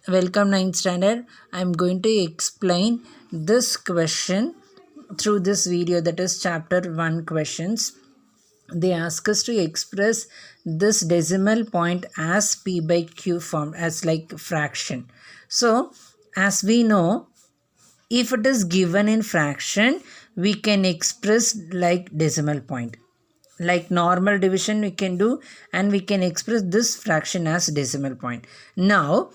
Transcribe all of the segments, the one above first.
Welcome 9th standard. I am going to explain this question through this video, that is chapter 1 questions. They ask us to express this decimal point as p by q form, as like fraction. So as we know, if it is given in fraction, we can express like decimal point. Like normal division we can do, and we can express this fraction as decimal point. Now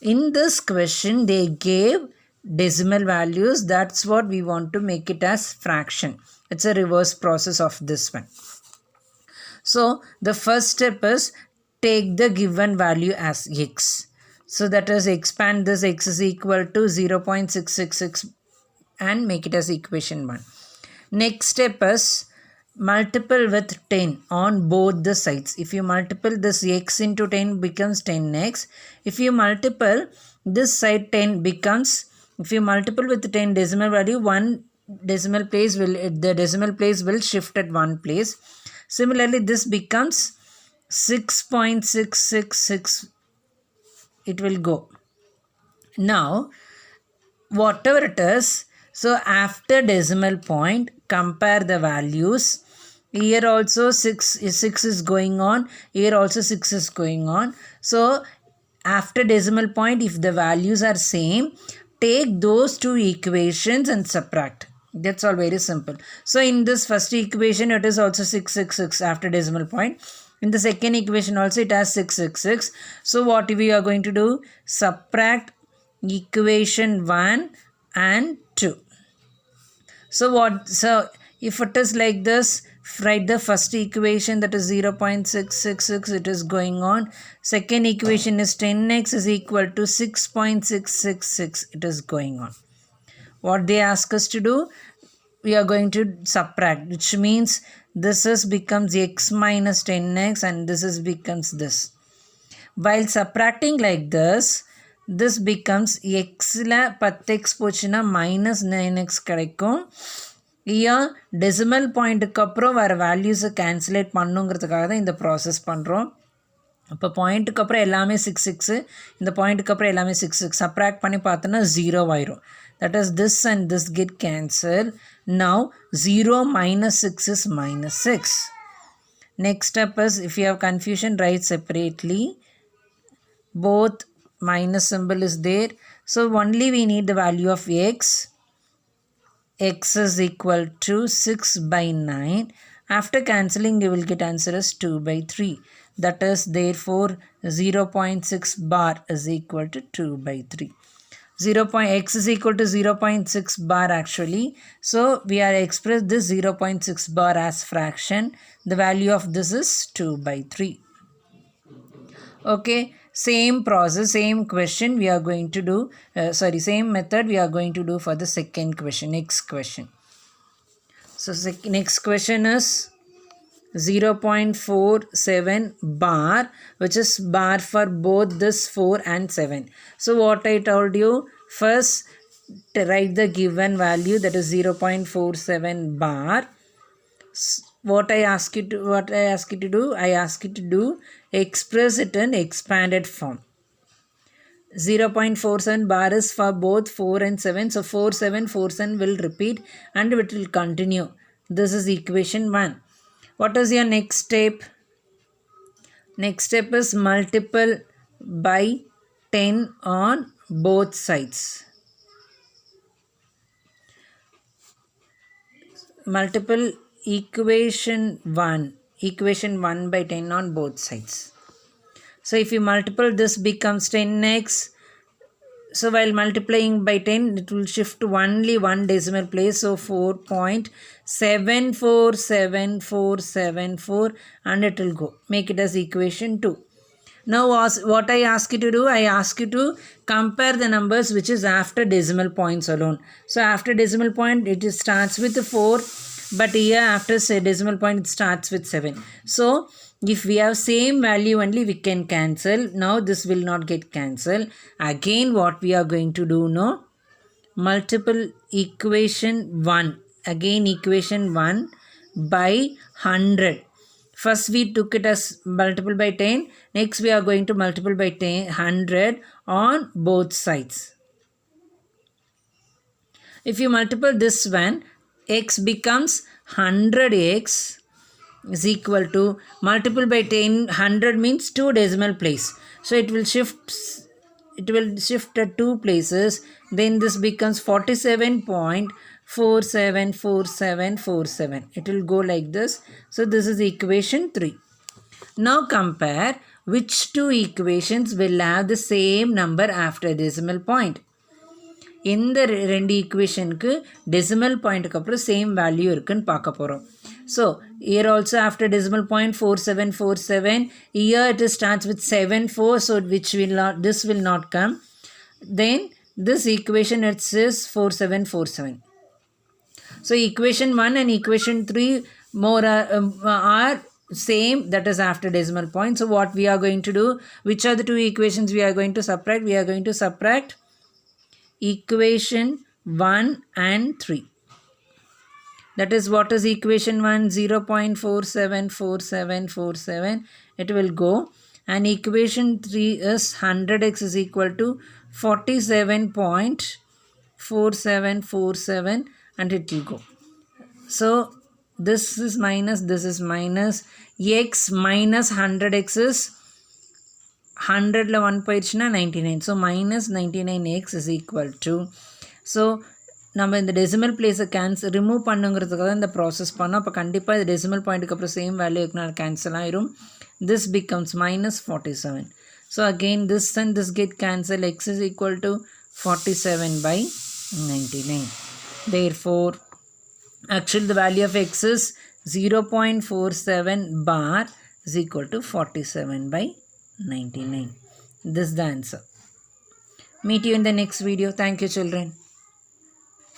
in this question they gave decimal values. That's what we want to make it as fraction. It's a reverse process of this one. So the first step is take the given value as x. So that is, expand this x is equal to 0.666 and make it as equation 1. Next step is multiple with 10 on both the sides. If you multiple this x into 10 becomes 10x. If you multiple this side 10 becomes, if you multiple with 10 decimal value, the decimal place will shift at one place. Similarly this becomes 6.666, it will go. Now whatever it is, so after decimal point compare the values. Here also 6 is going on, here also 6 is going on. So after decimal point, if the values are same, take those two equations and subtract. That's all, very simple. So in this first equation it is also 666 after decimal point. In the second equation also it has 666. So what we are going to do? Subtract equation 1 and 2. So if it is like this, write the first equation, that is 0.666, it is going on. Second equation is 10x is equal to 6.666, it is going on. What they ask us to do, we are going to subtract, which means this becomes x minus 10x and this becomes this. While subtracting like this becomes x la 10x போச்சுனா minus 9x கிடைக்கும். here decimal point க்கு அப்புறம் வர values cancellate பண்ணுங்கிறதுக்காக தான் இந்த process பண்ணுறோம். அப்போ பாயிண்ட்டுக்கு அப்புறம் எல்லாமே 6 இந்த பாயிண்ட்டுக்கு அப்புறம் எல்லாமே 6 subtract பண்ணி பார்த்தோன்னா 0 ஆயிரும். That is, this and this get cancelled. Now 0 minus 6 is minus 6. Next step is, if you have confusion, write separately. Both minus symbol is there. So only we need the value of x. X is equal to 6 by 9. After cancelling, you will get answer as 2 by 3. That is, therefore 0.6 bar is equal to 2 by 3. X is equal to 0.6 bar actually. So we are express this 0.6 bar as fraction. The value of this is 2 by 3. Okay, same process, same question we are going to do, same method we are going to do for the second question, next question. So next question is 0.47 bar, which is bar for both this 4 and 7. So what I told you, first write the given value, that is 0.47 bar. What I ask you to do, I ask you to do express it in expanded form. 0.47 bar is for both 4 and 7. So 4, 7 will repeat and it will continue. This is equation 1. What is your next step? Next step is multiple by 10 on both sides. Multiple equation 1 by 10 on both sides. So if you multiple, this becomes 10x. So while multiplying by 10, it will shift to only one decimal place. So 4.747474 and it will go. Make it as equation 2. Now what I ask you to do, I ask you to compare the numbers which is after decimal points alone. So after decimal point it starts with 4, but here after decimal point it starts with 7. So if we have same value only, we can cancel. Now this will not get cancelled. Again what we are going to do now, multiple equation 1, again equation 1 by 100. First we took it as multiple by 10. Next we are going to multiple by 100 on both sides. If you multiply this one, x becomes 100x is equal to, multiple by 10, 100 means 2 decimal place. So it will shift at 2 places. Then this becomes 47.474747. It will go like this. So this is equation 3. Now compare which two equations will have the same number after decimal point. இந்த ரெண்டு ஈக்குவேஷனுக்கு decimal பாயிண்ட்டுக்கு அப்புறம் same value இருக்குன்னு பார்க்க போகிறோம். So here also after decimal point 4747, here it starts with 74, so this will not come. Then this equation it says 4747. So equation 1 and equation 3 are same, that is after decimal point. So what we are going to do, which are the two equations we are going to subtract? We are going to subtract equation 1 and 3. That is, what is equation 1? 0.474747. It will go. And equation 3 is 100x is equal to 47.4747, and it will go. So this is minus, this is minus. X minus 100x is 100ல 1 போயிடுச்சுன்னா 99. So minus 99x is equal to, so நம்ம இந்த decimal பிளேஸை remove பண்ணுங்கிறதுக்காக தான் இந்த process பண்ணோம். அப்போ கண்டிப்பாக இது டெசிமல் பாயிண்ட்டுக்கு அப்புறம் சேம் வேல்யூ இருக்குன்னா கேன்சல் ஆயிரும். This becomes minus 47. So again this and this get cancelled. X is equal to 47/99. Therefore actually the value of x is 0.47 bar is equal to 47/99. This is the answer. Meet you in the next video. Thank you, children.